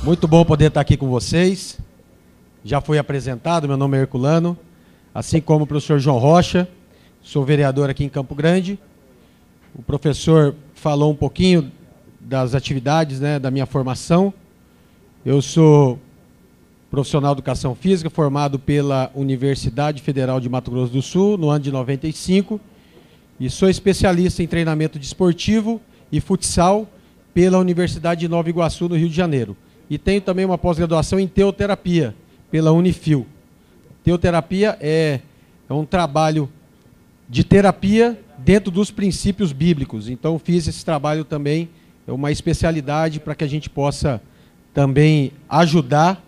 Muito bom poder estar aqui com vocês. Já fui apresentado, meu nome é Herculano, assim como o professor João Rocha, sou vereador aqui em Campo Grande. O professor falou um pouquinho das atividades, da minha formação. Eu sou profissional de educação física, formado pela Universidade Federal de Mato Grosso do Sul, no ano de 95, e sou especialista em treinamento desportivo e futsal pela Universidade de Nova Iguaçu, no Rio de Janeiro. E tenho também uma pós-graduação em teoterapia, pela Unifil. Teoterapia é um trabalho de terapia dentro dos princípios bíblicos. Então, fiz esse trabalho também, é uma especialidade para que a gente possa também ajudar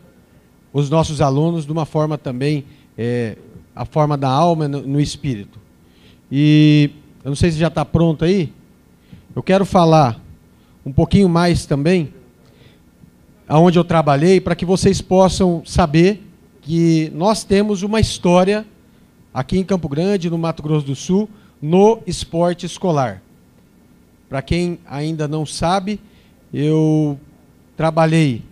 os nossos alunos de uma forma também, a forma da alma no espírito. E eu não sei se já está pronto aí, eu quero falar um pouquinho mais também aonde eu trabalhei, para que vocês possam saber que nós temos uma história aqui em Campo Grande, no Mato Grosso do Sul, no esporte escolar. Para quem ainda não sabe, eu trabalhei,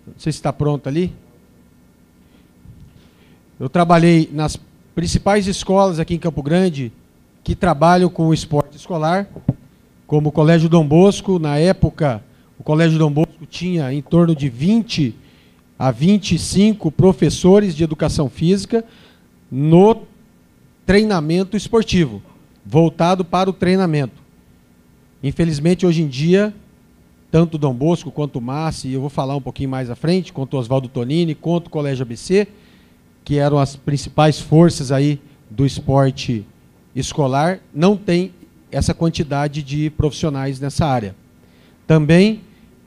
não sei se está pronto ali, eu trabalhei nas principais escolas aqui em Campo Grande que trabalham com o esporte escolar, como o Colégio Dom Bosco. Na época, o Colégio Dom Bosco tinha em torno de 20 a 25 professores de educação física no treinamento esportivo, voltado para o treinamento. Infelizmente, hoje em dia, tanto o Dom Bosco quanto o Massi, eu vou falar um pouquinho mais à frente, quanto o Oswaldo Tonini, quanto o Colégio ABC, que eram as principais forças aí do esporte escolar, não tem essa quantidade de profissionais nessa área. Também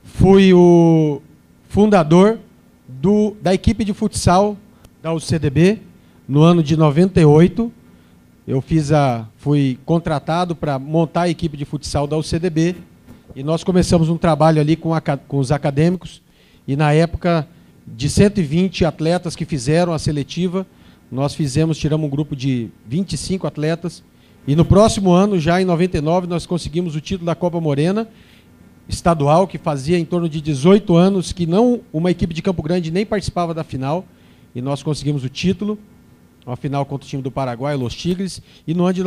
fui o fundador da equipe de futsal da UCDB no ano de 98. Eu fui contratado para montar a equipe de futsal da UCDB e nós começamos um trabalho ali com os acadêmicos e na época de 120 atletas que fizeram a seletiva, nós tiramos um grupo de 25 atletas e no próximo ano, já em 99, nós conseguimos o título da Copa Morena estadual, que fazia em torno de 18 anos que uma equipe de Campo Grande nem participava da final, e nós conseguimos o título, uma final contra o time do Paraguai, Los Tigres, e no ano de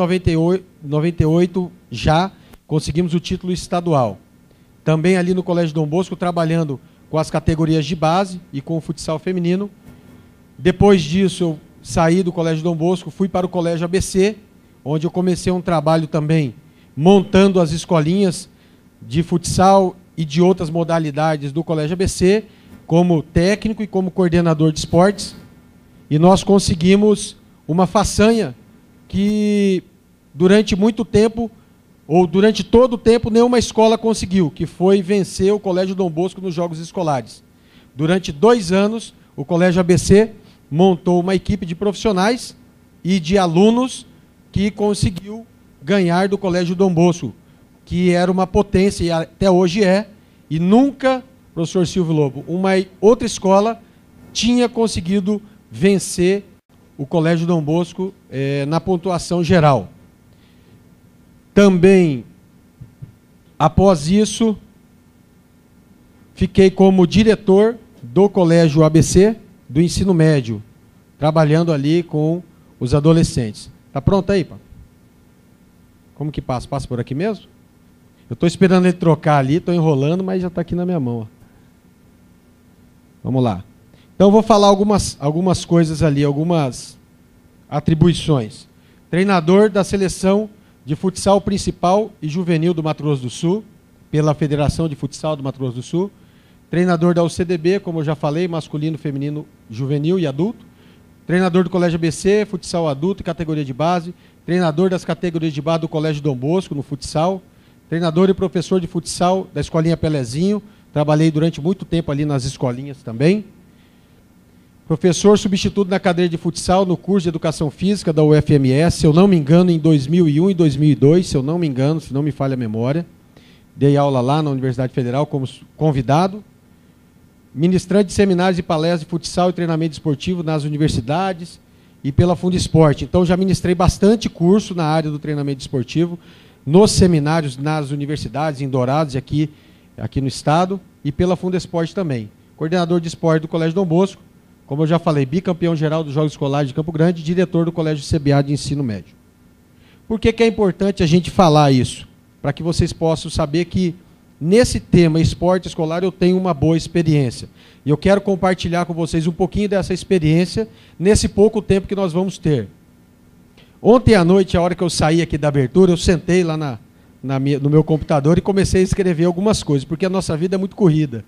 98 já conseguimos o título estadual. Também ali no Colégio Dom Bosco, trabalhando com as categorias de base e com o futsal feminino. Depois disso, eu saí do Colégio Dom Bosco, fui para o Colégio ABC, onde eu comecei um trabalho também montando as escolinhas de futsal e de outras modalidades do Colégio ABC, como técnico e como coordenador de esportes. E nós conseguimos uma façanha que durante muito tempo, ou durante todo o tempo, nenhuma escola conseguiu, que foi vencer o Colégio Dom Bosco nos Jogos Escolares. Durante 2 anos, o Colégio ABC montou uma equipe de profissionais e de alunos que conseguiu ganhar do Colégio Dom Bosco, que era uma potência, e até hoje é, e nunca, professor Silvio Lobo, uma outra escola tinha conseguido vencer o Colégio Dom Bosco na pontuação geral. Também, após isso, fiquei como diretor do Colégio ABC, do ensino médio, trabalhando ali com os adolescentes. Está pronto aí, pá? Como que passa? Passa por aqui mesmo? Eu estou esperando ele trocar ali, estou enrolando, mas já está aqui na minha mão. Ó. Vamos lá. Então, eu vou falar algumas coisas ali, algumas atribuições. Treinador da seleção de futsal principal e juvenil do Mato Grosso do Sul, pela Federação de Futsal do Mato Grosso do Sul. Treinador da UCDB, como eu já falei, masculino, feminino, juvenil e adulto. Treinador do Colégio ABC, futsal adulto e categoria de base. Treinador das categorias de base do Colégio Dom Bosco, no futsal. Treinador e professor de futsal da Escolinha Pelezinho. Trabalhei durante muito tempo ali nas escolinhas também. Professor substituto na cadeira de futsal no curso de Educação Física da UFMS, se eu não me engano, em 2001 e 2002, se eu não me engano, se não me falha a memória. Dei aula lá na Universidade Federal como convidado. Ministrante de seminários e palestras de futsal e treinamento esportivo nas universidades e pela Fundesporte. Então, já ministrei bastante curso na área do treinamento esportivo, nos seminários, nas universidades, em Dourados e aqui no estado, e pela Fundesporte também. coordenador de esporte do Colégio Dom Bosco, como eu já falei, bicampeão geral dos Jogos Escolares de Campo Grande, diretor do Colégio CBA de Ensino Médio. Por que é importante a gente falar isso? Para que vocês possam saber que nesse tema esporte escolar eu tenho uma boa experiência. E eu quero compartilhar com vocês um pouquinho dessa experiência nesse pouco tempo que nós vamos ter. Ontem à noite, a hora que eu saí aqui da abertura, eu sentei lá no meu computador e comecei a escrever algumas coisas, porque a nossa vida é muito corrida.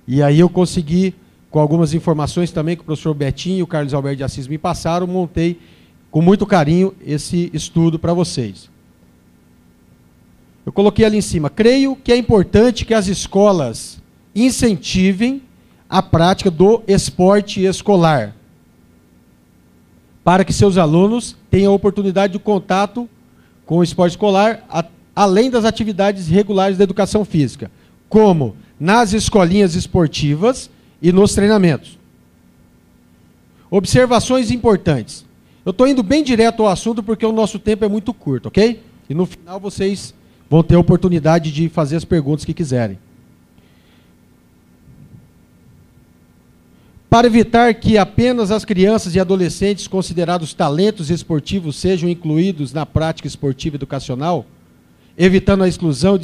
E aí eu consegui, com algumas informações também que o professor Betinho e o Carlos Alberto de Assis me passaram, montei com muito carinho esse estudo para vocês. Eu coloquei ali em cima, creio que é importante que as escolas incentivem a prática do esporte escolar, para que seus alunos tenham a oportunidade de contato com o esporte escolar, além das atividades regulares da educação física, como nas escolinhas esportivas e nos treinamentos. Observações importantes. Eu estou indo bem direto ao assunto porque o nosso tempo é muito curto, ok? E no final vocês vão ter a oportunidade de fazer as perguntas que quiserem. Para evitar que apenas as crianças e adolescentes considerados talentos esportivos sejam incluídos na prática esportiva educacional, evitando a exclusão e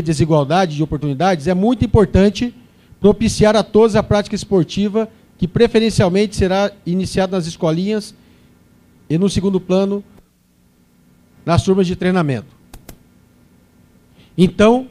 desigualdade de oportunidades, é muito importante propiciar a todos a prática esportiva, que preferencialmente será iniciada nas escolinhas e, no segundo plano, nas turmas de treinamento. Então,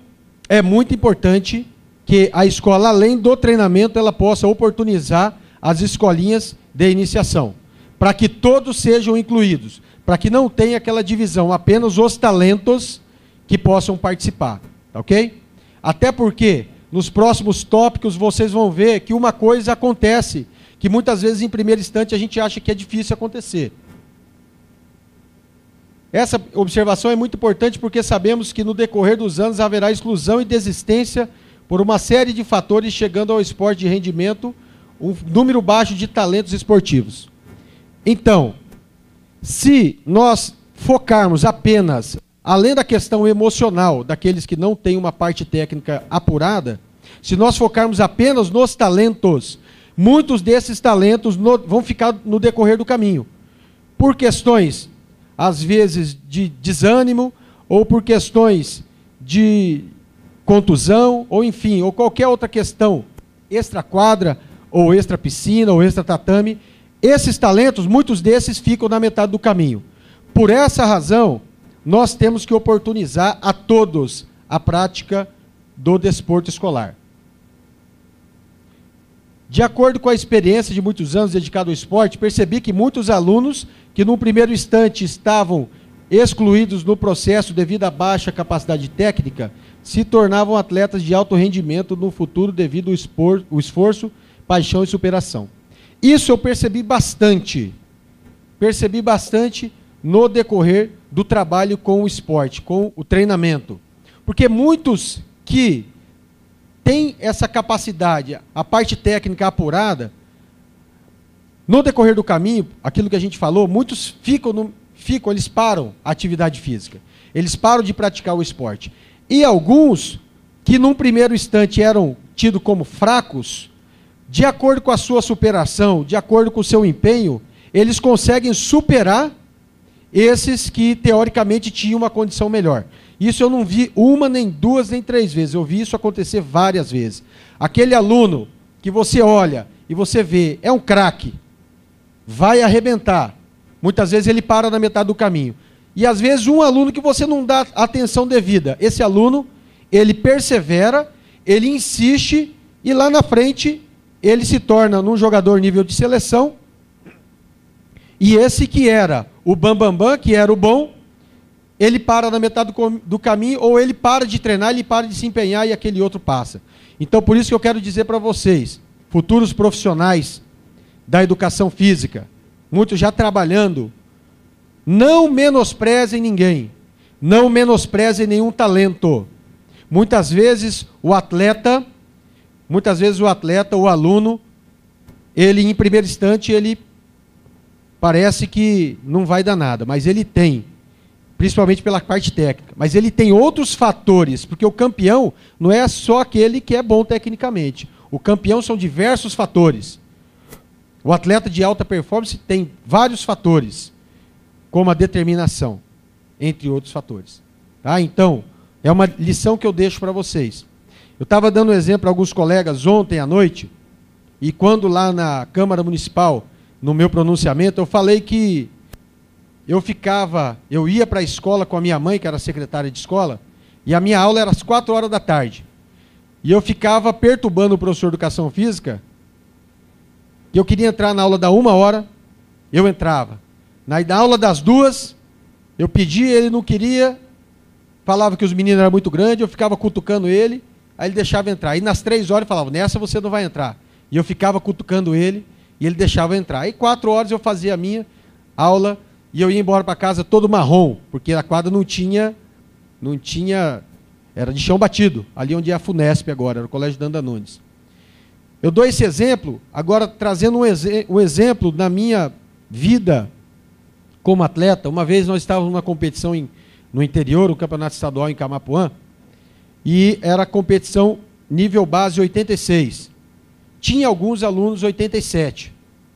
é muito importante que a escola, além do treinamento, ela possa oportunizar as escolinhas de iniciação, para que todos sejam incluídos, para que não tenha aquela divisão, apenas os talentos que possam participar, ok? Até porque, nos próximos tópicos, vocês vão ver que uma coisa acontece, que muitas vezes, em primeiro instante, a gente acha que é difícil acontecer. Essa observação é muito importante porque sabemos que no decorrer dos anos haverá exclusão e desistência por uma série de fatores, chegando ao esporte de rendimento, um número baixo de talentos esportivos. Então, se nós focarmos apenas, além da questão emocional, daqueles que não têm uma parte técnica apurada, se nós focarmos apenas nos talentos, muitos desses talentos vão ficar no decorrer do caminho, por questões, às vezes, de desânimo, ou por questões de contusão, ou enfim, ou qualquer outra questão, extra-quadra, ou extra-piscina, ou extra-tatame, esses talentos, muitos desses ficam na metade do caminho. Por essa razão, nós temos que oportunizar a todos a prática do desporto escolar. De acordo com a experiência de muitos anos dedicado ao esporte, percebi que muitos alunos que num primeiro instante estavam excluídos no processo devido à baixa capacidade técnica, se tornavam atletas de alto rendimento no futuro devido ao esforço, paixão e superação. Isso eu percebi bastante no decorrer do trabalho com o esporte, com o treinamento. Porque muitos que têm essa capacidade, a parte técnica apurada, no decorrer do caminho, aquilo que a gente falou, muitos eles param a atividade física. Eles param de praticar o esporte. E alguns, que num primeiro instante eram tidos como fracos, de acordo com a sua superação, de acordo com o seu empenho, eles conseguem superar esses que, teoricamente, tinham uma condição melhor. Isso eu não vi uma, nem duas, nem três vezes. Eu vi isso acontecer várias vezes. Aquele aluno que você olha e você vê, é um craque, vai arrebentar. Muitas vezes ele para na metade do caminho. E às vezes um aluno que você não dá atenção devida. Esse aluno, ele persevera, ele insiste e lá na frente ele se torna um jogador nível de seleção. E esse que era o bambambam, que era o bom, ele para na metade do caminho, ou ele para de treinar, ele para de se empenhar e aquele outro passa. Então, por isso que eu quero dizer para vocês, futuros profissionais da educação física, muitos já trabalhando, não menosprezem ninguém, não menosprezem nenhum talento. Muitas vezes o atleta, o aluno, ele em primeiro instante, ele parece que não vai dar nada, mas ele tem principalmente pela parte técnica. Mas ele tem outros fatores, porque o campeão não é só aquele que é bom tecnicamente. O campeão são diversos fatores. O atleta de alta performance tem vários fatores, como a determinação, entre outros fatores. Tá? Então, é uma lição que eu deixo para vocês. Eu estava dando um exemplo a alguns colegas ontem à noite, e quando lá na Câmara Municipal, no meu pronunciamento, eu falei que eu ia para a escola com a minha mãe, que era secretária de escola, e a minha aula era às 4 horas da tarde. E eu ficava perturbando o professor de educação física, que eu queria entrar na aula da 1h, eu entrava. Na aula das 2h, eu pedia, ele não queria, falava que os meninos eram muito grandes, eu ficava cutucando ele, aí ele deixava entrar. E nas 3 horas eu falava, nessa você não vai entrar. E eu ficava cutucando ele, e ele deixava entrar. Aí 4 horas eu fazia a minha aula, e eu ia embora para casa todo marrom, porque a quadra não tinha, era de chão batido, ali onde é a Funesp agora, era o Colégio Danda Nunes. Eu dou esse exemplo, agora trazendo um exemplo na minha vida como atleta. Uma vez nós estávamos numa competição no interior, um campeonato estadual em Camapuã, e era a competição nível base 86. Tinha alguns alunos 87,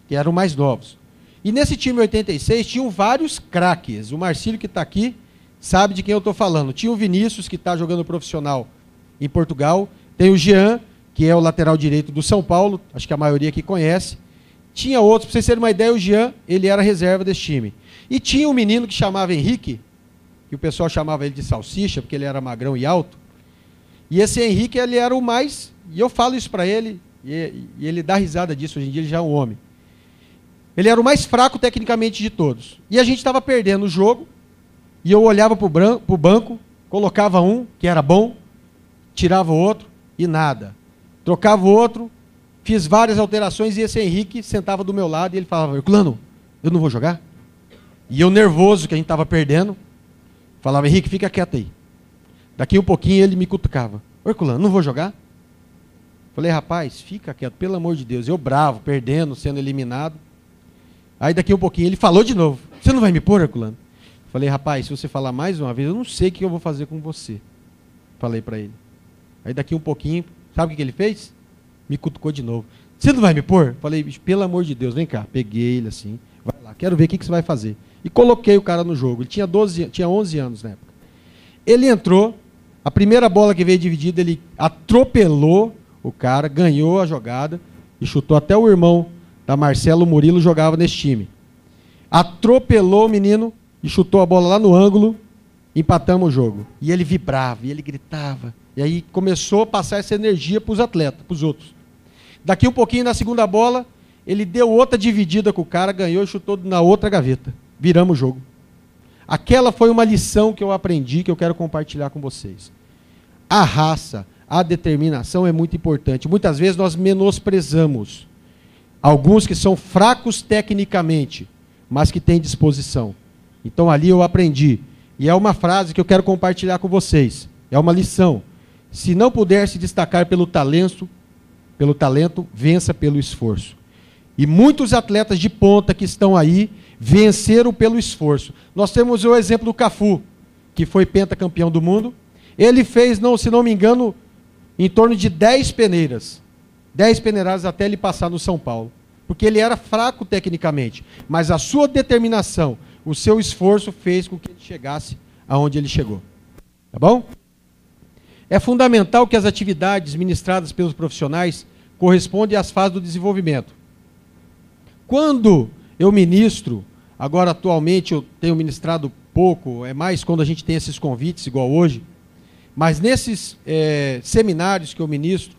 que eram mais novos. E nesse time 86 tinham vários craques. O Marcílio, que está aqui, sabe de quem eu estou falando. Tinha o Vinícius, que está jogando profissional em Portugal. Tem o Jean, que é o lateral direito do São Paulo, acho que a maioria aqui conhece. Tinha outros, para vocês terem uma ideia, o Jean, ele era reserva desse time. E tinha um menino que chamava Henrique, que o pessoal chamava ele de salsicha, porque ele era magrão e alto. E esse Henrique, ele era o mais, e eu falo isso para ele, e ele dá risada disso, hoje em dia ele já é um homem. Ele era o mais fraco tecnicamente de todos. E a gente estava perdendo o jogo, e eu olhava para o banco, colocava um, que era bom, tirava o outro, e nada. Trocava o outro, fiz várias alterações, e esse Henrique sentava do meu lado, e ele falava, Herculano, eu não vou jogar? E eu nervoso, que a gente estava perdendo, falava, Henrique, fica quieto aí. Daqui um pouquinho ele me cutucava, Herculano, não vou jogar? Falei, rapaz, fica quieto, pelo amor de Deus. Eu bravo, perdendo, sendo eliminado. Aí daqui um pouquinho ele falou de novo, você não vai me pôr, Herculano? Falei, rapaz, se você falar mais uma vez, eu não sei o que eu vou fazer com você. Falei para ele. Aí daqui um pouquinho, sabe o que ele fez? Me cutucou de novo. Você não vai me pôr? Falei, pelo amor de Deus, vem cá. Peguei ele assim, vai lá, quero ver o que você vai fazer. E coloquei o cara no jogo. Ele tinha 11 anos na época. Ele entrou, a primeira bola que veio dividida, ele atropelou o cara, ganhou a jogada e chutou. Até o irmão da Marcelo Murilo jogava nesse time. Atropelou o menino e chutou a bola lá no ângulo, empatamos o jogo. E ele vibrava, e ele gritava. E aí começou a passar essa energia para os atletas, para os outros. Daqui um pouquinho, na segunda bola, ele deu outra dividida com o cara, ganhou e chutou na outra gaveta. Viramos o jogo. Aquela foi uma lição que eu aprendi, que eu quero compartilhar com vocês. A raça, a determinação é muito importante. Muitas vezes nós menosprezamos alguns que são fracos tecnicamente, mas que têm disposição. Então ali eu aprendi. E é uma frase que eu quero compartilhar com vocês. É uma lição. Se não puder se destacar pelo talento, vença pelo esforço. E muitos atletas de ponta que estão aí venceram pelo esforço. Nós temos o exemplo do Cafu, que foi pentacampeão do mundo. Ele fez, se não me engano, em torno de 10 peneiras. 10 peneiradas até ele passar no São Paulo. Porque ele era fraco tecnicamente. Mas a sua determinação, o seu esforço fez com que ele chegasse aonde ele chegou. Tá bom? É fundamental que as atividades ministradas pelos profissionais correspondam às fases do desenvolvimento. Quando eu ministro, agora atualmente eu tenho ministrado pouco, é mais quando a gente tem esses convites, igual hoje, mas nesses seminários que eu ministro,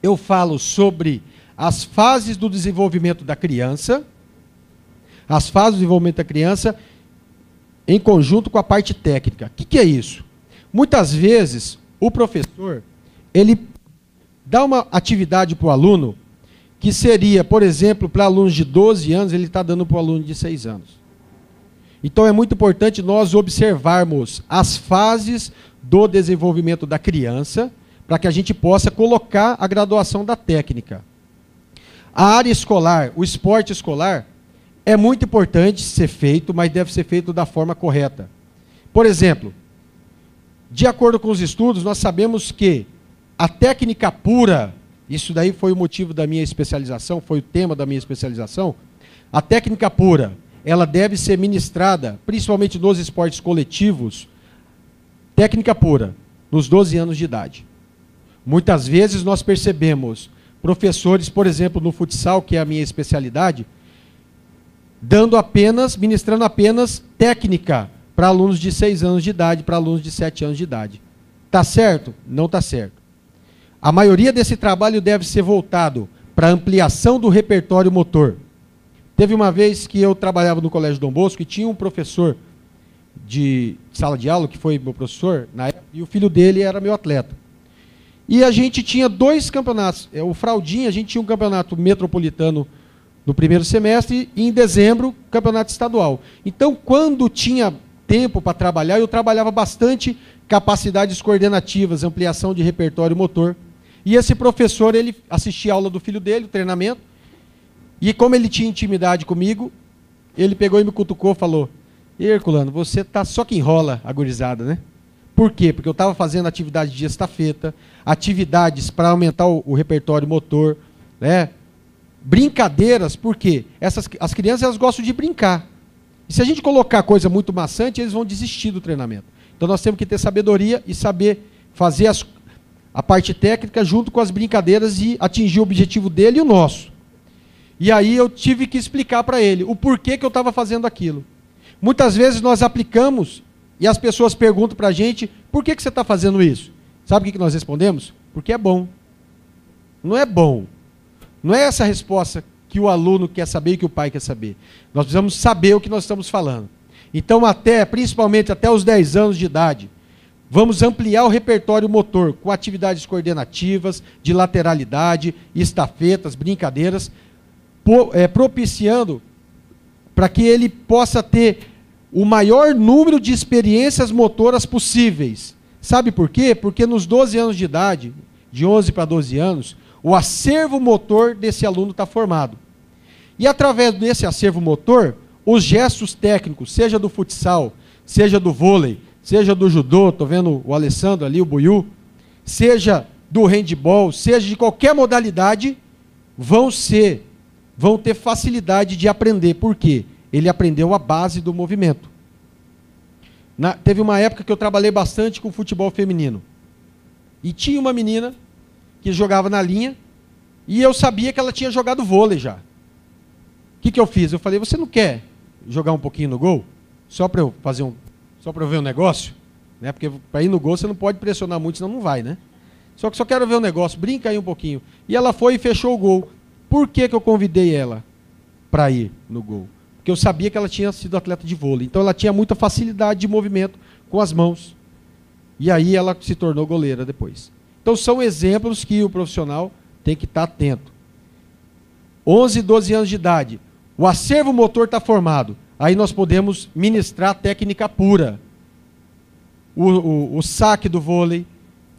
eu falo sobre as fases do desenvolvimento da criança, as fases do desenvolvimento da criança em conjunto com a parte técnica. O que é isso? Muitas vezes, o professor, ele dá uma atividade para o aluno que seria, por exemplo, para alunos de 12 anos, ele está dando para o aluno de 6 anos. Então é muito importante nós observarmos as fases do desenvolvimento da criança, para que a gente possa colocar a graduação da técnica. A área escolar, o esporte escolar, é muito importante ser feito, mas deve ser feito da forma correta. Por exemplo, de acordo com os estudos, nós sabemos que a técnica pura, isso daí foi o motivo da minha especialização, foi o tema da minha especialização, a técnica pura, ela deve ser ministrada, principalmente nos esportes coletivos, técnica pura, nos 12 anos de idade. Muitas vezes nós percebemos professores, por exemplo, no futsal, que é a minha especialidade, ministrando apenas técnica para alunos de 6 anos de idade, para alunos de 7 anos de idade. Está certo? Não está certo. A maioria desse trabalho deve ser voltado para a ampliação do repertório motor. Teve uma vez que eu trabalhava no Colégio Dom Bosco e tinha um professor de sala de aula, que foi meu professor na época, e o filho dele era meu atleta. E a gente tinha 2 campeonatos. O Fraldinha, a gente tinha um campeonato metropolitano no primeiro semestre e em dezembro, campeonato estadual. Então, quando tinha tempo para trabalhar, eu trabalhava bastante capacidades coordenativas, ampliação de repertório motor. E esse professor, ele assistia a aula do filho dele, o treinamento, e como ele tinha intimidade comigo, ele pegou e me cutucou e falou: Herculano, você tá só que enrola a gurizada, né? Por quê? Porque eu estava fazendo atividade de estafeta, atividades para aumentar o repertório motor, né? Brincadeiras, por quê? As crianças, elas gostam de brincar. E se a gente colocar coisa muito maçante, eles vão desistir do treinamento. Então nós temos que ter sabedoria e saber fazer a parte técnica junto com as brincadeiras e atingir o objetivo dele e o nosso. E aí eu tive que explicar para ele o porquê que eu estava fazendo aquilo. Muitas vezes nós aplicamos e as pessoas perguntam para a gente: por que você está fazendo isso? Sabe o que nós respondemos? Porque é bom. Não é bom. Não é essa a resposta que o aluno quer saber e que o pai quer saber. Nós precisamos saber o que nós estamos falando. Então, principalmente até os 10 anos de idade, vamos ampliar o repertório motor com atividades coordenativas, de lateralidade, estafetas, brincadeiras, propiciando para que ele possa ter o maior número de experiências motoras possíveis. Sabe por quê? Porque nos 12 anos de idade, de 11 para 12 anos, o acervo motor desse aluno está formado. E através desse acervo motor, os gestos técnicos, seja do futsal, seja do vôlei, seja do judô, estou vendo o Alessandro ali, o Buiú, seja do handball, seja de qualquer modalidade, vão ter facilidade de aprender. Por quê? Ele aprendeu a base do movimento. Teve uma época que eu trabalhei bastante com futebol feminino. E tinha uma menina que jogava na linha, e eu sabia que ela tinha jogado vôlei já. O que eu fiz? Eu falei: você não quer jogar um pouquinho no gol? Só para eu ver um negócio? Né? Porque para ir no gol você não pode pressionar muito, senão não vai, né? Só quero ver um negócio, brinca aí um pouquinho. E ela foi e fechou o gol. Por que eu convidei ela para ir no gol? Porque eu sabia que ela tinha sido atleta de vôlei. Então ela tinha muita facilidade de movimento com as mãos. E aí ela se tornou goleira depois. Então são exemplos que o profissional tem que estar atento. 11, 12 anos de idade, o acervo motor está formado. Aí nós podemos ministrar técnica pura. O saque do vôlei,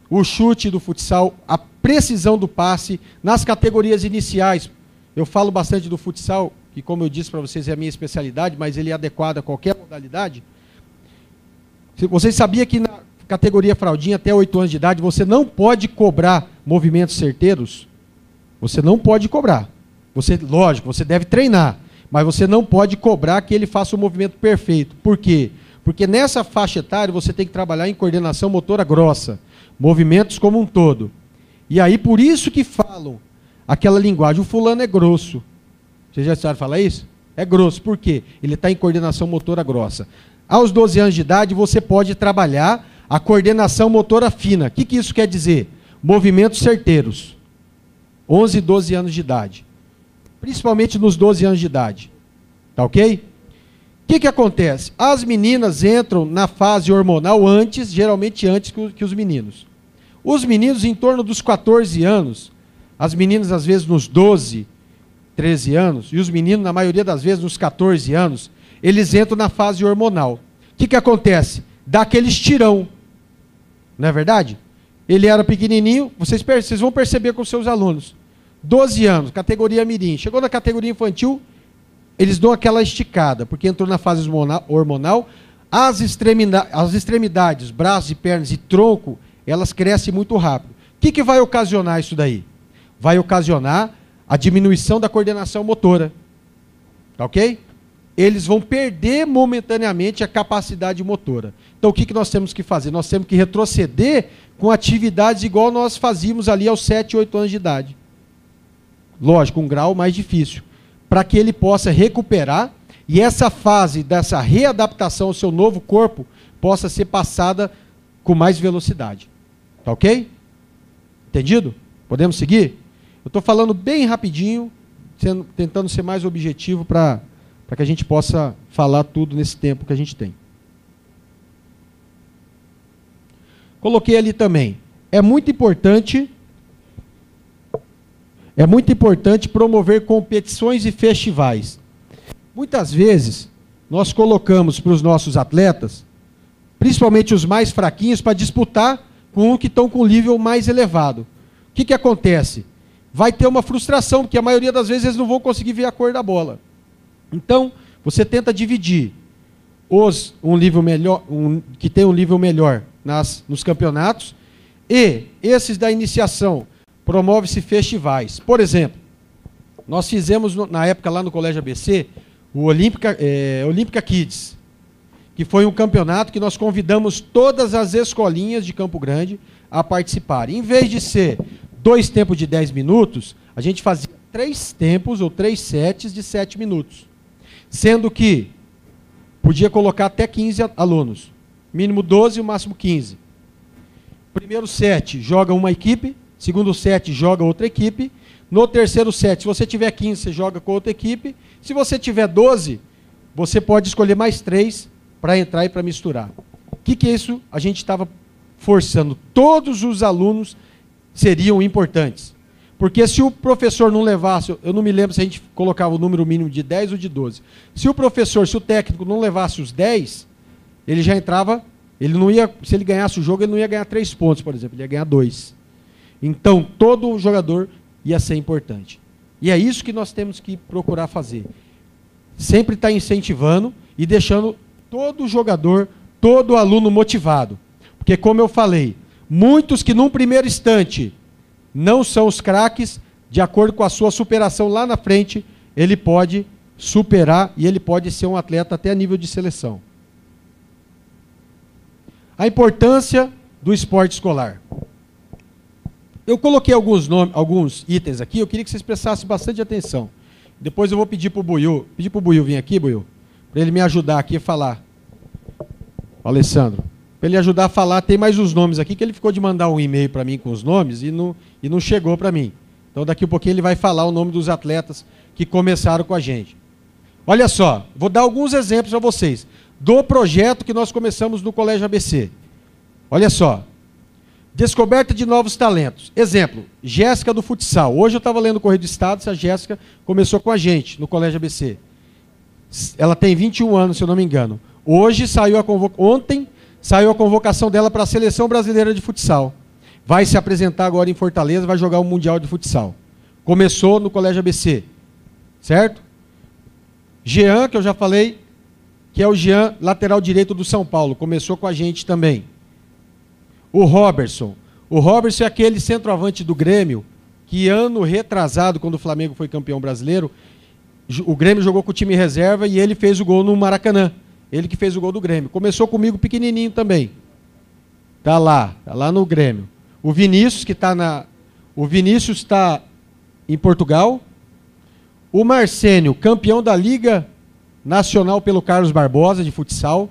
o chute do futsal, a precisão do passe nas categorias iniciais. Eu falo bastante do futsal, que como eu disse para vocês é a minha especialidade, mas ele é adequado a qualquer modalidade. Vocês sabiam que na categoria fraldinha até 8 anos de idade, você não pode cobrar movimentos certeiros? Você não pode cobrar. Lógico, você deve treinar, mas você não pode cobrar que ele faça o movimento perfeito. Por quê? Porque nessa faixa etária você tem que trabalhar em coordenação motora grossa, movimentos como um todo. E aí por isso que falam aquela linguagem: o fulano é grosso. Vocês já ouviram falar isso? É grosso. Por quê? Ele está em coordenação motora grossa. Aos 12 anos de idade você pode trabalhar a coordenação motora fina. O que isso quer dizer? Movimentos certeiros. 11 e 12 anos de idade. Principalmente nos 12 anos de idade. Tá ok? O que acontece? As meninas entram na fase hormonal geralmente antes que os meninos. Os meninos em torno dos 14 anos, as meninas às vezes nos 12, 13 anos, e os meninos na maioria das vezes nos 14 anos, eles entram na fase hormonal. O que acontece? Dá aquele estirão. Não é verdade? Ele era pequenininho, vocês vão perceber com os seus alunos. 12 anos, categoria mirim. Chegou na categoria infantil, eles dão aquela esticada, porque entrou na fase hormonal, As extremidades, braços e pernas e tronco, elas crescem muito rápido. O que vai ocasionar isso daí? Vai ocasionar a diminuição da coordenação motora. Tá ok? Eles vão perder momentaneamente a capacidade motora. Então o que nós temos que fazer? Nós temos que retroceder com atividades igual nós fazíamos ali aos 7, 8 anos de idade. Lógico, um grau mais difícil. Para que ele possa recuperar e essa fase dessa readaptação ao seu novo corpo possa ser passada com mais velocidade. Tá ok? Entendido? Podemos seguir? Eu estou falando bem rapidinho, tentando ser mais objetivo para que a gente possa falar tudo nesse tempo que a gente tem. Coloquei ali também. É muito importante promover competições e festivais. Muitas vezes, nós colocamos para os nossos atletas, principalmente os mais fraquinhos, para disputar com os que estão com nível mais elevado. O que acontece? Vai ter uma frustração, porque a maioria das vezes eles não vão conseguir ver a cor da bola. Então, você tenta dividir que tem um nível melhor nos campeonatos, e esses da iniciação, promove-se festivais. Por exemplo, nós fizemos, na época lá no Colégio ABC, o Olímpica Kids, que foi um campeonato que nós convidamos todas as escolinhas de Campo Grande a participarem. Em vez de ser 2 tempos de 10 minutos, a gente fazia 3 tempos ou 3 sets de 7 minutos. Sendo que podia colocar até 15 alunos. Mínimo 12 e o máximo 15. Primeiro set joga uma equipe, segundo set joga outra equipe. No terceiro set, se você tiver 15, você joga com outra equipe. Se você tiver 12, você pode escolher mais 3 para entrar e para misturar. O que é isso? A gente estava forçando. Todos os alunos seriam importantes. Porque se o professor não levasse, eu não me lembro se a gente colocava o número mínimo de 10 ou de 12. Se o técnico não levasse os 10, ele já entrava, se ele ganhasse o jogo, ele não ia ganhar 3 pontos, por exemplo, ele ia ganhar 2. Então, todo jogador ia ser importante. E é isso que nós temos que procurar fazer. Sempre estar incentivando e deixando todo jogador, todo aluno motivado. Porque, como eu falei, muitos que num primeiro instante não são os craques, de acordo com a sua superação lá na frente, ele pode superar e ele pode ser um atleta até a nível de seleção. A importância do esporte escolar. Eu coloquei alguns itens aqui, eu queria que vocês prestassem bastante atenção. Depois eu vou pedir para o Buiu vir aqui, Buiu, para ele me ajudar aqui a falar. Alessandro, para ele ajudar a falar, tem mais uns nomes aqui, que ele ficou de mandar um e-mail para mim com os nomes e não chegou para mim. Então daqui a pouquinho ele vai falar o nome dos atletas que começaram com a gente. Olha só, vou dar alguns exemplos para vocês, do projeto que nós começamos no Colégio ABC. Olha só, descoberta de novos talentos. Exemplo, Jéssica do futsal. Hoje eu estava lendo o Correio do Estado, a Jéssica começou com a gente no Colégio ABC. Ela tem 21 anos, se eu não me engano. Ontem saiu a convocação dela para a Seleção Brasileira de Futsal. Vai se apresentar agora em Fortaleza, vai jogar o Mundial de Futsal. Começou no Colégio ABC. Certo? Jean, que eu já falei, que é o Jean, lateral direito do São Paulo. Começou com a gente também. O Robertson. O Robertson é aquele centroavante do Grêmio, que ano retrasado, quando o Flamengo foi campeão brasileiro, o Grêmio jogou com o time reserva e ele fez o gol no Maracanã. Ele que fez o gol do Grêmio. Começou comigo pequenininho também. Tá lá no Grêmio. O Vinícius, o Vinícius está em Portugal. O Marcênio, campeão da Liga Nacional pelo Carlos Barbosa, de futsal.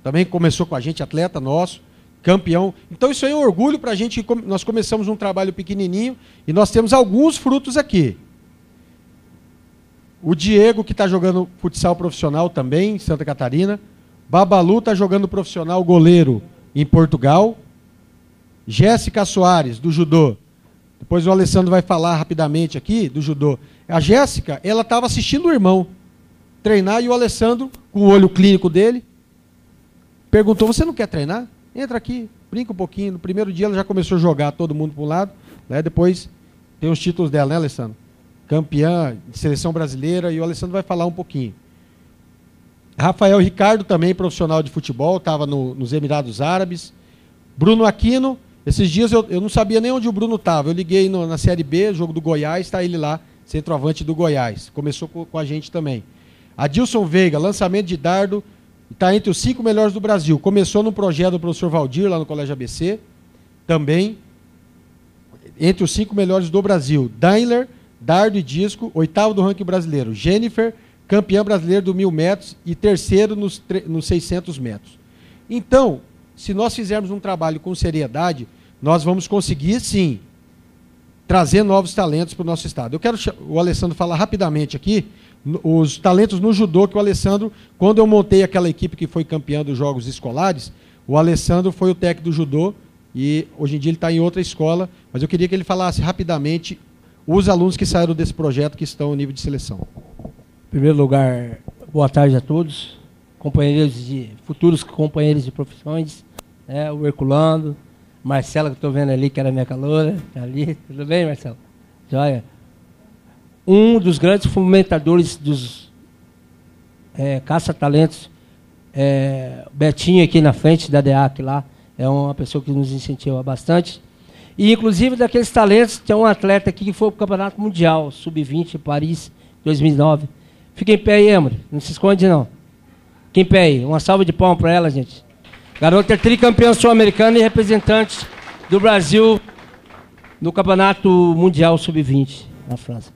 Também começou com a gente, atleta nosso, campeão. Então isso aí é um orgulho para a gente. Nós começamos um trabalho pequenininho e nós temos alguns frutos aqui. O Diego, que está jogando futsal profissional também, em Santa Catarina. Babalu está jogando profissional goleiro em Portugal. Jéssica Soares, do judô. Depois o Alessandro vai falar rapidamente aqui do judô. A Jéssica, ela estava assistindo o irmão treinar e o Alessandro, com o olho clínico dele, perguntou, você não quer treinar? Entra aqui, brinca um pouquinho. No primeiro dia ela já começou a jogar todo mundo para um lado. Né? Depois tem os títulos dela, né, Alessandro? Campeã de seleção brasileira, e o Alessandro vai falar um pouquinho. Rafael Ricardo, também profissional de futebol, estava nos Emirados Árabes. Bruno Aquino, esses dias eu não sabia nem onde o Bruno estava. Eu liguei na Série B, jogo do Goiás, está ele lá, centroavante do Goiás. Começou com a gente também. Adilson Veiga, lançamento de dardo, está entre os 5 melhores do Brasil. Começou no projeto do professor Valdir, lá no Colégio ABC, também entre os 5 melhores do Brasil. Daimler, dardo e disco, 8º do ranking brasileiro. Jennifer, campeã brasileira do 1.000 metros e 3º nos 600 metros. Então, se nós fizermos um trabalho com seriedade, nós vamos conseguir, sim, trazer novos talentos para o nosso estado. Eu quero o Alessandro falar rapidamente aqui os talentos no judô que o Alessandro, quando eu montei aquela equipe que foi campeã dos Jogos Escolares, o Alessandro foi o técnico do judô e hoje em dia ele está em outra escola, mas eu queria que ele falasse rapidamente os alunos que saíram desse projeto que estão no nível de seleção. Em primeiro lugar, boa tarde a todos, futuros companheiros de profissões, o Herculano, Marcela, que estou vendo ali, que era minha caloura, tá ali. Tudo bem, Marcela? Joia. Um dos grandes fomentadores dos caça-talentos, Betinho aqui na frente da DEAC lá, é uma pessoa que nos incentiva bastante. E, inclusive, daqueles talentos, tem um atleta aqui que foi para o Campeonato Mundial, Sub-20, Paris, 2009. Fica em pé aí, Emory, não se esconde não. Fica em pé aí, uma salva de palmas para ela, gente. Garota tricampeã sul-americana e representante do Brasil no Campeonato Mundial Sub-20 na França.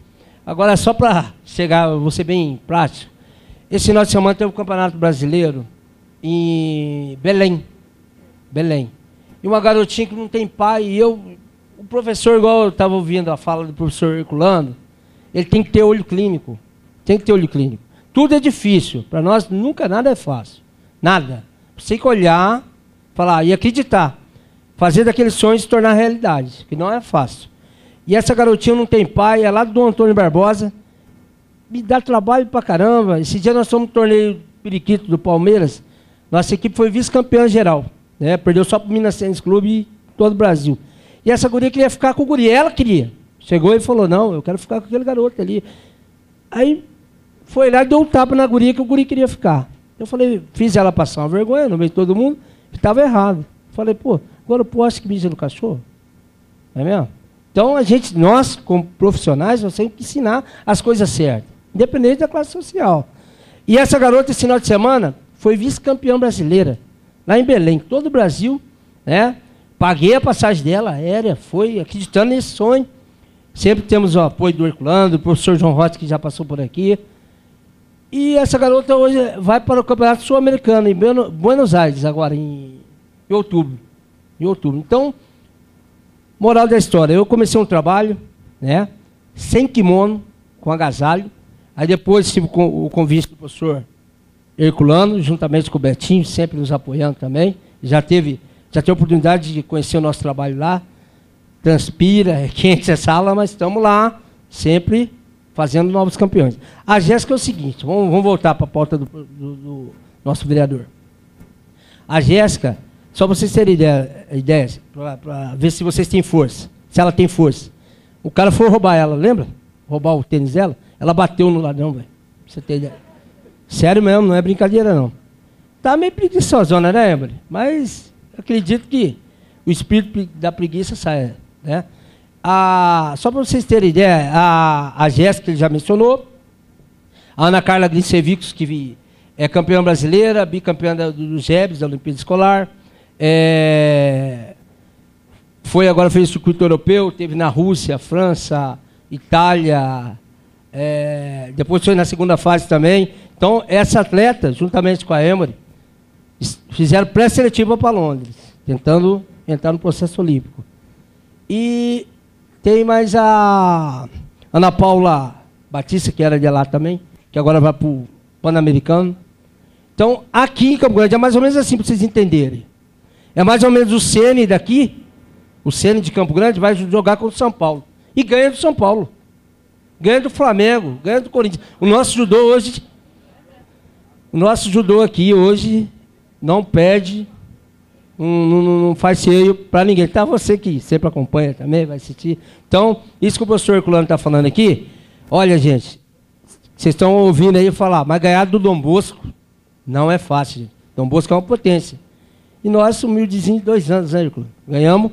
Agora, só para chegar, vou ser bem prático, esse final de semana teve o Campeonato Brasileiro em Belém. E uma garotinha que não tem pai, e o professor, igual eu estava ouvindo a fala do professor Herculano, ele tem que ter olho clínico. Tem que ter olho clínico. Tudo é difícil. Para nós, nunca nada é fácil. Nada. Você tem que olhar, falar e acreditar. Fazer daqueles sonhos se tornar realidade, que não é fácil. E essa garotinha não tem pai, é lá do Dom Antônio Barbosa. Me dá trabalho pra caramba. Esse dia nós fomos no torneio Periquito do Palmeiras. Nossa equipe foi vice-campeã geral. Perdeu só para o Minas Tênis Clube e todo o Brasil. E essa guria queria ficar com o guri. Ela queria. Chegou e falou, não, eu quero ficar com aquele garoto ali. Aí foi lá e deu um tapa na guria que o guri queria ficar. Eu falei, fiz ela passar uma vergonha no meio de todo mundo, que estava errado. Falei, pô, agora eu posso que mija no cachorro? Não é mesmo? Então, nós, como profissionais, nós temos que ensinar as coisas certas, independente da classe social. E essa garota, esse final de semana, foi vice-campeã brasileira, lá em Belém, todo o Brasil, paguei a passagem dela, aérea, foi acreditando nesse sonho. Sempre temos o apoio do Herculano, do professor João Rossi, que já passou por aqui. E essa garota hoje vai para o Campeonato Sul-Americano, em Buenos Aires, agora, em outubro. Então, moral da história, eu comecei um trabalho, sem kimono, com agasalho. Aí depois tive o convite do professor Herculano, juntamente com o Betinho, sempre nos apoiando também. Já teve a oportunidade de conhecer o nosso trabalho lá. Transpira, é quente essa sala, mas estamos lá, sempre fazendo novos campeões. A Jéssica é o seguinte, vamos voltar para a pauta do nosso vereador. A Jéssica, só para vocês terem ideia para ver se vocês têm força, se ela tem força. O cara foi roubar ela, lembra? Roubar o tênis dela, ela bateu no ladrão, velho. Você tem ideia. Sério mesmo, não é brincadeira não. Tá meio preguiçosona, né, Emily? Mas acredito que o espírito da preguiça sai, só para vocês terem ideia, a Jéssica, que ele já mencionou, a Ana Carla Grincevics, que é campeã brasileira, bicampeã dos GEBs, da Olimpíada Escolar, agora fez o circuito europeu, teve na Rússia, França, Itália, depois foi na segunda fase também. Então, essa atleta, juntamente com a Emory, fizeram pré-seletiva para Londres, tentando entrar no processo olímpico. E tem mais a Ana Paula Batista, que era de lá também, que agora vai para o Pan-Americano. Então, aqui em Campo Grande, é mais ou menos assim, para vocês entenderem. É mais ou menos o Ceni daqui, o Ceni de Campo Grande, vai jogar contra o São Paulo. E ganha do São Paulo. Ganha do Flamengo, ganha do Corinthians. O nosso judô aqui hoje não perde, não faz feio para ninguém. Tá, você que sempre acompanha também, vai assistir. Então, isso que o professor Herculano está falando aqui, olha, gente, vocês estão ouvindo aí falar, mas ganhar do Dom Bosco, Não é fácil, gente. Dom Bosco é uma potência. E nós, humildezinhos, 2 anos, né, Herculano? Ganhamos,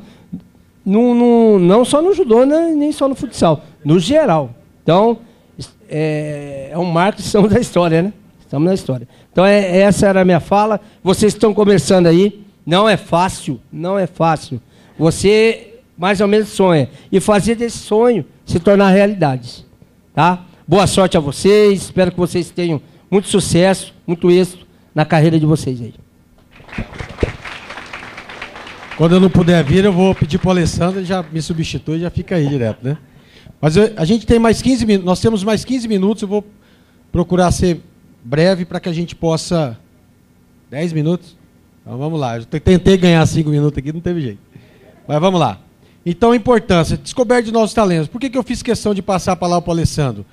não só no judô, né, nem só no futsal, no geral. Então, é um marco, estamos na história, né? Estamos na história. Então, essa era a minha fala. Vocês estão começando aí. Não é fácil, não é fácil. Você, mais ou menos, sonha. E fazer desse sonho se tornar realidade. Tá? Boa sorte a vocês. Espero que vocês tenham muito sucesso, muito êxito na carreira de vocês aí. Quando eu não puder vir, eu vou pedir para o Alessandro, ele já me substitui e já fica aí direto, né? Mas a gente tem mais 15 minutos, nós temos mais 15 minutos, eu vou procurar ser breve para que a gente possa... 10 minutos? Então vamos lá, eu tentei ganhar 5 minutos aqui, não teve jeito. Mas vamos lá. Então, a importância, descoberta de novos talentos. Por que eu fiz questão de passar a palavra para o Alessandro?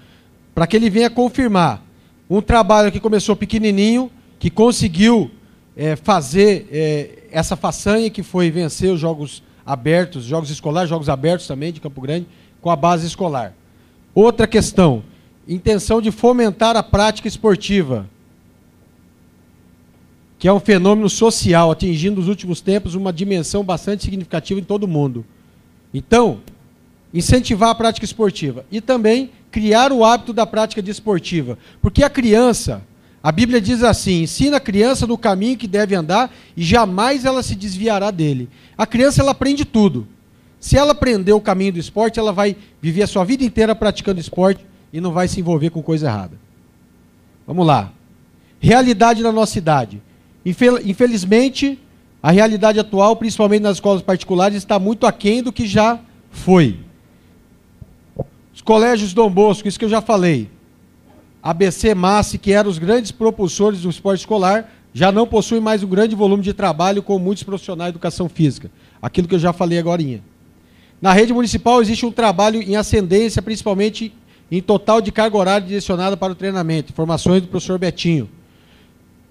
Para que ele venha confirmar um trabalho que começou pequenininho, que conseguiu fazer essa façanha que foi vencer os jogos abertos, jogos escolares, jogos abertos também de Campo Grande, com a base escolar. Outra questão, intenção de fomentar a prática esportiva, que é um fenômeno social, atingindo nos últimos tempos uma dimensão bastante significativa em todo o mundo. Então, incentivar a prática esportiva e também criar o hábito da prática desportiva, porque a criança... A Bíblia diz assim, ensina a criança no caminho que deve andar e jamais ela se desviará dele. A criança, ela aprende tudo. Se ela aprender o caminho do esporte, ela vai viver a sua vida inteira praticando esporte e não vai se envolver com coisa errada. Vamos lá. Realidade na nossa cidade. Infelizmente, a realidade atual, principalmente nas escolas particulares, está muito aquém do que já foi. Os colégios Dom Bosco, isso que eu já falei. ABC, MASSE, que eram os grandes propulsores do esporte escolar, já não possuem mais um grande volume de trabalho com muitos profissionais de educação física. Aquilo que eu já falei agorinha. Na rede municipal existe um trabalho em ascendência, principalmente em total de carga horária direcionada para o treinamento. Informações do professor Betinho.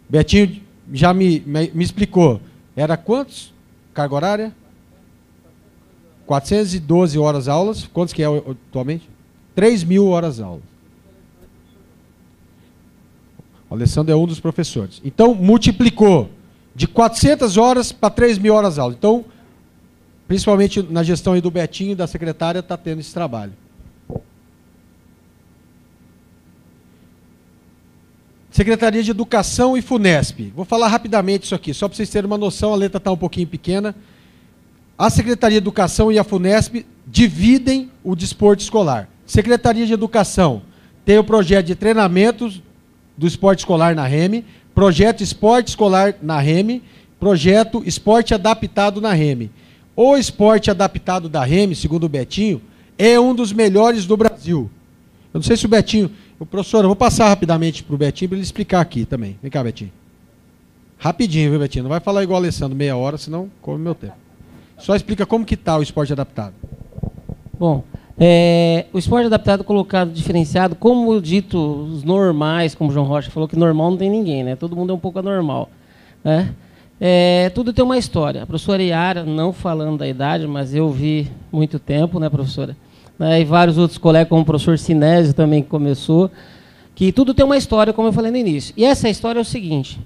Betinho já me explicou. Era quantos? Carga horária? 412 horas aulas. Quantos que é atualmente? 3.000 horas aulas. O Alessandro é um dos professores. Então, multiplicou de 400 horas para 3.000 horas aula. Então, principalmente na gestão aí do Betinho e da secretária, está tendo esse trabalho. Secretaria de Educação e FUNESP. Vou falar rapidamente isso aqui, só para vocês terem uma noção, a letra está um pouquinho pequena. A Secretaria de Educação e a FUNESP dividem o desporto escolar. Secretaria de Educação tem o projeto de treinamentos do esporte escolar na REME, projeto esporte escolar na REME, projeto esporte adaptado na REME. O esporte adaptado da REME, segundo o Betinho, é um dos melhores do Brasil. Eu não sei se o Betinho... Professor, eu vou passar rapidamente para o Betinho para ele explicar aqui também. Vem cá, Betinho. Rapidinho, viu, Betinho? Não vai falar igual o Alessandro, meia hora, senão come meu tempo. Só explica como que está o esporte adaptado. Bom, o esporte adaptado colocado diferenciado, como dito, os normais, como o João Rocha falou, que normal não tem ninguém, né? Todo mundo é um pouco anormal. Né? Tudo tem uma história. A professora Yara, não falando da idade, mas eu vi muito tempo, né, professora? E vários outros colegas, como o professor Sinésio também que começou, que tudo tem uma história, como eu falei no início. E essa história é o seguinte: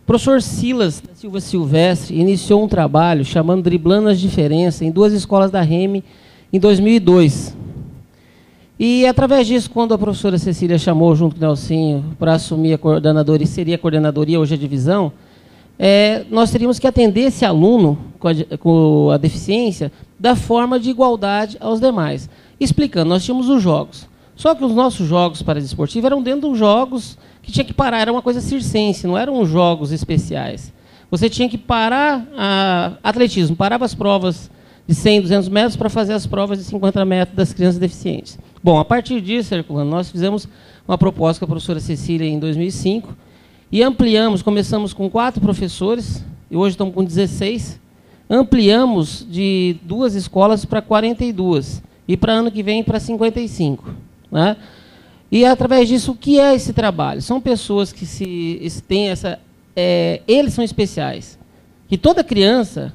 o professor Silas da Silva Silvestre iniciou um trabalho chamando Driblando as Diferenças em 2 escolas da REME em 2002. E, através disso, quando a professora Cecília chamou, junto com o Nelsinho, para assumir a coordenadoria, e seria a coordenadoria, hoje a divisão, nós teríamos que atender esse aluno com a deficiência da forma de igualdade aos demais. Explicando, nós tínhamos os jogos. Só que os nossos jogos paradesportivos eram dentro dos jogos que tinha que parar, era uma coisa circense, não eram jogos especiais. Você tinha que parar atletismo, parava as provas de 100, 200 metros para fazer as provas de 50 metros das crianças deficientes. Bom, a partir disso, Herculano, nós fizemos uma proposta com a professora Cecília em 2005 e ampliamos, começamos com 4 professores, e hoje estamos com 16, ampliamos de 2 escolas para 42, e para ano que vem para 55. Né? E, através disso, o que é esse trabalho? São pessoas que têm essa... eles são especiais. Que toda criança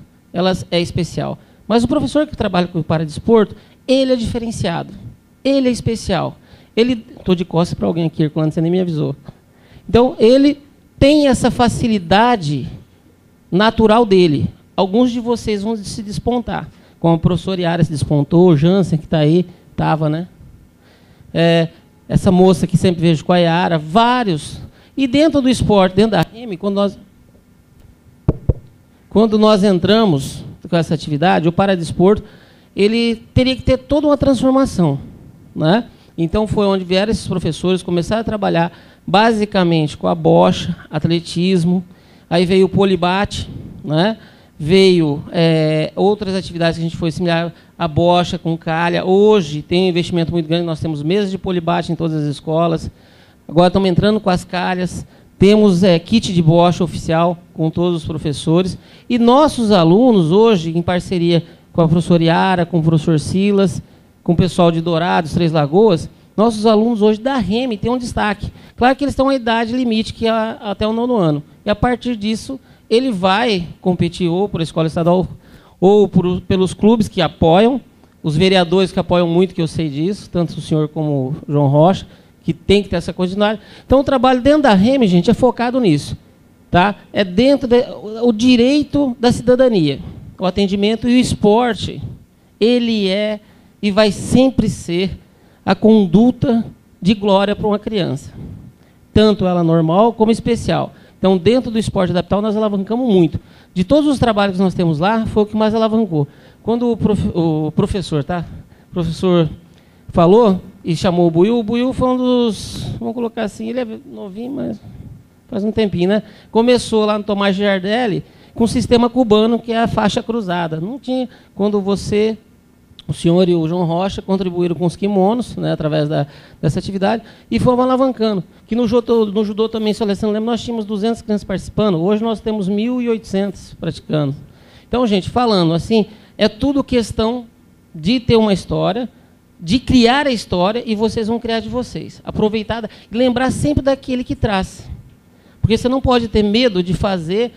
é especial. Mas o professor que trabalha com o paradesporto, ele é diferenciado. Ele é especial. Estou de costas para alguém aqui, quando você nem me avisou. Então, ele tem essa facilidade natural dele. Alguns de vocês vão se despontar, como a professora Yara se despontou, o Jansen, que está aí, estava, né? Essa moça que sempre vejo com a Yara, vários. E dentro do esporte, dentro da REME, quando nós entramos com essa atividade, o paradesporto, ele teria que ter toda uma transformação, né? Então foi onde vieram esses professores, começaram a trabalhar basicamente com a bocha, atletismo, aí veio o polibate, né? Veio outras atividades que a gente foi similar à bocha, com calha. Hoje tem um investimento muito grande, nós temos mesas de polibate em todas as escolas. Agora estamos entrando com as calhas, temos kit de bocha oficial com todos os professores. E nossos alunos hoje, em parceria com a professora Yara, com o professor Silas, com o pessoal de Dourados, Três Lagoas, nossos alunos hoje da REME têm um destaque. Claro que eles têm uma idade limite, que é até o 9º ano. E a partir disso, ele vai competir ou por escola estadual ou pelos clubes que apoiam, os vereadores que apoiam muito, que eu sei disso, tanto o senhor como o João Rocha, que tem que ter essa continuidade. Então, o trabalho dentro da REME, gente, é focado nisso. Tá? É dentro do direito da cidadania. O atendimento e o esporte, ele é e vai sempre ser a conduta de glória para uma criança. Tanto ela normal como especial. Então, dentro do esporte adaptado, nós alavancamos muito. De todos os trabalhos que nós temos lá, foi o que mais alavancou. Quando o professor falou e chamou o Buiu foi um dos... Vamos colocar assim, ele é novinho, mas faz um tempinho, né? Começou lá no Tomás Giardelli com o sistema cubano, que é a faixa cruzada. Não tinha... Quando o senhor e o João Rocha contribuíram com os kimonos, né, através dessa atividade, e fomos alavancando. Que no judô também, se eu lembro, nós tínhamos 200 crianças participando, hoje nós temos 1.800 praticando. Então, gente, falando assim, é tudo questão de ter uma história, de criar a história, e vocês vão criar de vocês. Aproveitar e lembrar sempre daquele que traz. Porque você não pode ter medo de fazer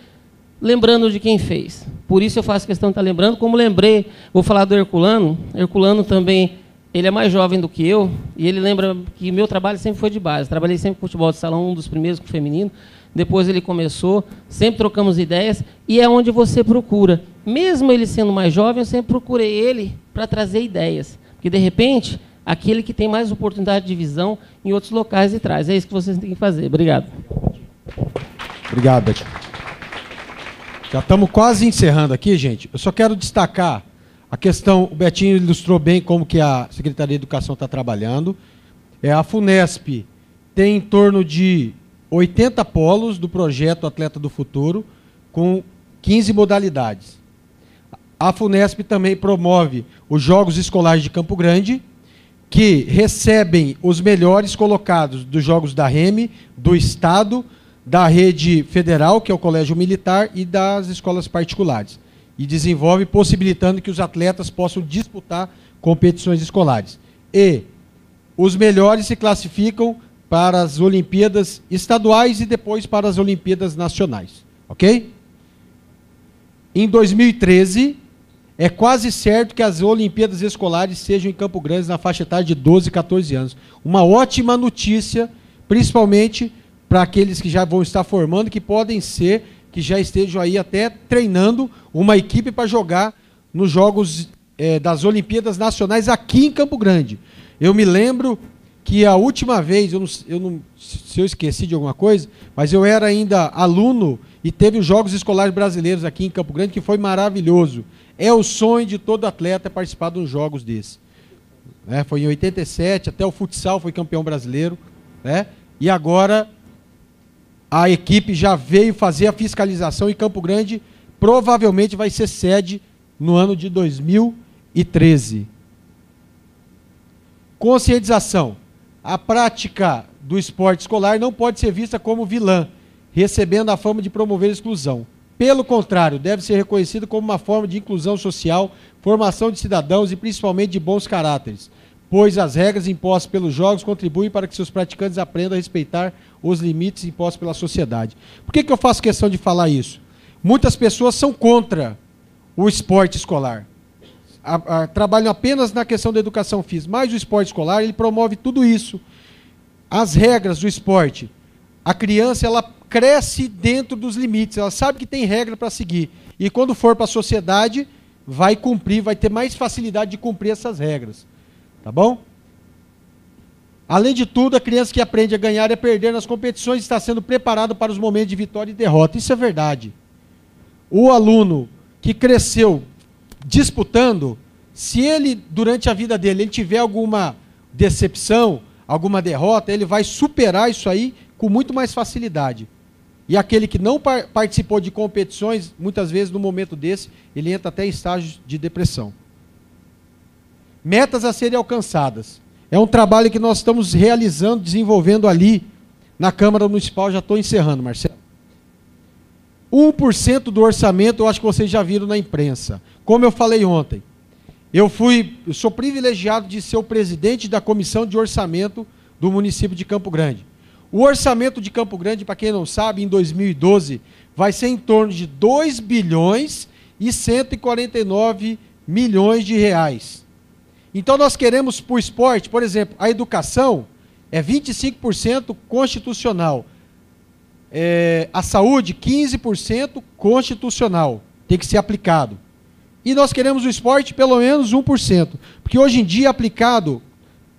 lembrando de quem fez. Por isso eu faço questão de estar lembrando, como lembrei, vou falar do Herculano. Herculano também, ele é mais jovem do que eu, e ele lembra que meu trabalho sempre foi de base. Trabalhei sempre com futebol de salão, um dos primeiros com feminino. Depois ele começou, sempre trocamos ideias, e é onde você procura. Mesmo ele sendo mais jovem, eu sempre procurei ele para trazer ideias. Porque, de repente, aquele que tem mais oportunidade de visão em outros locais e traz. É isso que vocês têm que fazer. Obrigado. Obrigado, Betinho. Já estamos quase encerrando aqui, gente. Eu só quero destacar a questão, o Betinho ilustrou bem como que a Secretaria de Educação está trabalhando. A FUNESP tem em torno de 80 polos do projeto Atleta do Futuro, com 15 modalidades. A FUNESP também promove os Jogos Escolares de Campo Grande, que recebem os melhores colocados dos Jogos da REME, do Estado, da rede federal, que é o Colégio Militar, e das escolas particulares. E desenvolve, possibilitando que os atletas possam disputar competições escolares. E os melhores se classificam para as Olimpíadas estaduais e depois para as Olimpíadas nacionais. Ok? Em 2013, é quase certo que as Olimpíadas escolares sejam em Campo Grande, na faixa etária de 12 e 14 anos. Uma ótima notícia, principalmente para aqueles que já vão estar formando, que podem ser, que já estejam aí até treinando uma equipe para jogar nos Jogos das Olimpíadas Nacionais aqui em Campo Grande. Eu me lembro que a última vez, se eu esqueci de alguma coisa, mas eu era ainda aluno e teve os Jogos Escolares Brasileiros aqui em Campo Grande, que foi maravilhoso. É o sonho de todo atleta participar de uns jogos desses. Foi em 87, até o futsal foi campeão brasileiro. E agora a equipe já veio fazer a fiscalização e Campo Grande provavelmente vai ser sede no ano de 2013. Conscientização. A prática do esporte escolar não pode ser vista como vilã, recebendo a fama de promover exclusão. Pelo contrário, deve ser reconhecido como uma forma de inclusão social, formação de cidadãos e principalmente de bons caráteres, pois as regras impostas pelos jogos contribuem para que seus praticantes aprendam a respeitar os limites impostos pela sociedade. Por que eu faço questão de falar isso? Muitas pessoas são contra o esporte escolar. Trabalham apenas na questão da educação física, mas o esporte escolar ele promove tudo isso. As regras do esporte. A criança ela cresce dentro dos limites, ela sabe que tem regra para seguir. E quando for para a sociedade, vai cumprir, vai ter mais facilidade de cumprir essas regras. Tá bom? Além de tudo, a criança que aprende a ganhar e a perder nas competições está sendo preparado para os momentos de vitória e derrota. Isso é verdade. O aluno que cresceu disputando, se ele, durante a vida dele, ele tiver alguma decepção, alguma derrota, ele vai superar isso aí com muito mais facilidade. E aquele que não participou de competições, muitas vezes, no momento desse, ele entra até em estágios de depressão. Metas a serem alcançadas. É um trabalho que nós estamos realizando, desenvolvendo ali na Câmara Municipal. Já estou encerrando, Marcelo. 1% do orçamento, eu acho que vocês já viram na imprensa. Como eu falei ontem, eu sou privilegiado de ser o presidente da Comissão de Orçamento do município de Campo Grande. O orçamento de Campo Grande, para quem não sabe, em 2012, vai ser em torno de 2 bilhões e 149 milhões de reais. Então nós queremos para o esporte, por exemplo, a educação é 25% constitucional. A saúde, 15% constitucional. Tem que ser aplicado. E nós queremos o esporte pelo menos 1%. Porque hoje em dia, aplicado,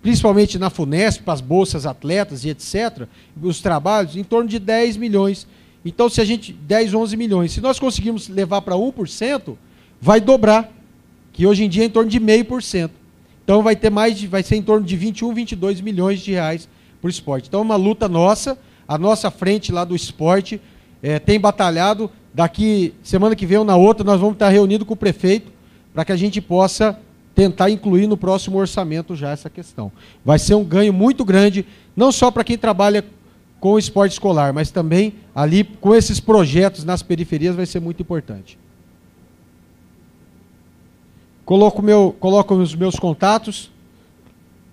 principalmente na FUNESP, para as bolsas atletas e etc., os trabalhos, em torno de 10 milhões. Então, se a gente... 10, 11 milhões. Se nós conseguirmos levar para 1%, vai dobrar. Que hoje em dia é em torno de 0,5%. Então, vai ser em torno de 21, 22 milhões de reais para o esporte. Então, é uma luta nossa. A nossa frente lá do esporte tem batalhado. Daqui, semana que vem ou na outra, nós vamos estar reunidos com o prefeito para que a gente possa tentar incluir no próximo orçamento já essa questão. Vai ser um ganho muito grande, não só para quem trabalha com o esporte escolar, mas também ali com esses projetos nas periferias vai ser muito importante. Coloco os meus contatos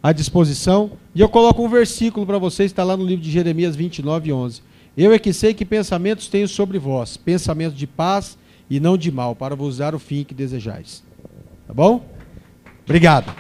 à disposição e eu coloco um versículo para vocês, está lá no livro de Jeremias 29, 11. Eu é que sei que pensamentos tenho sobre vós, pensamentos de paz e não de mal, para vos dar o fim que desejais. Tá bom? Obrigado.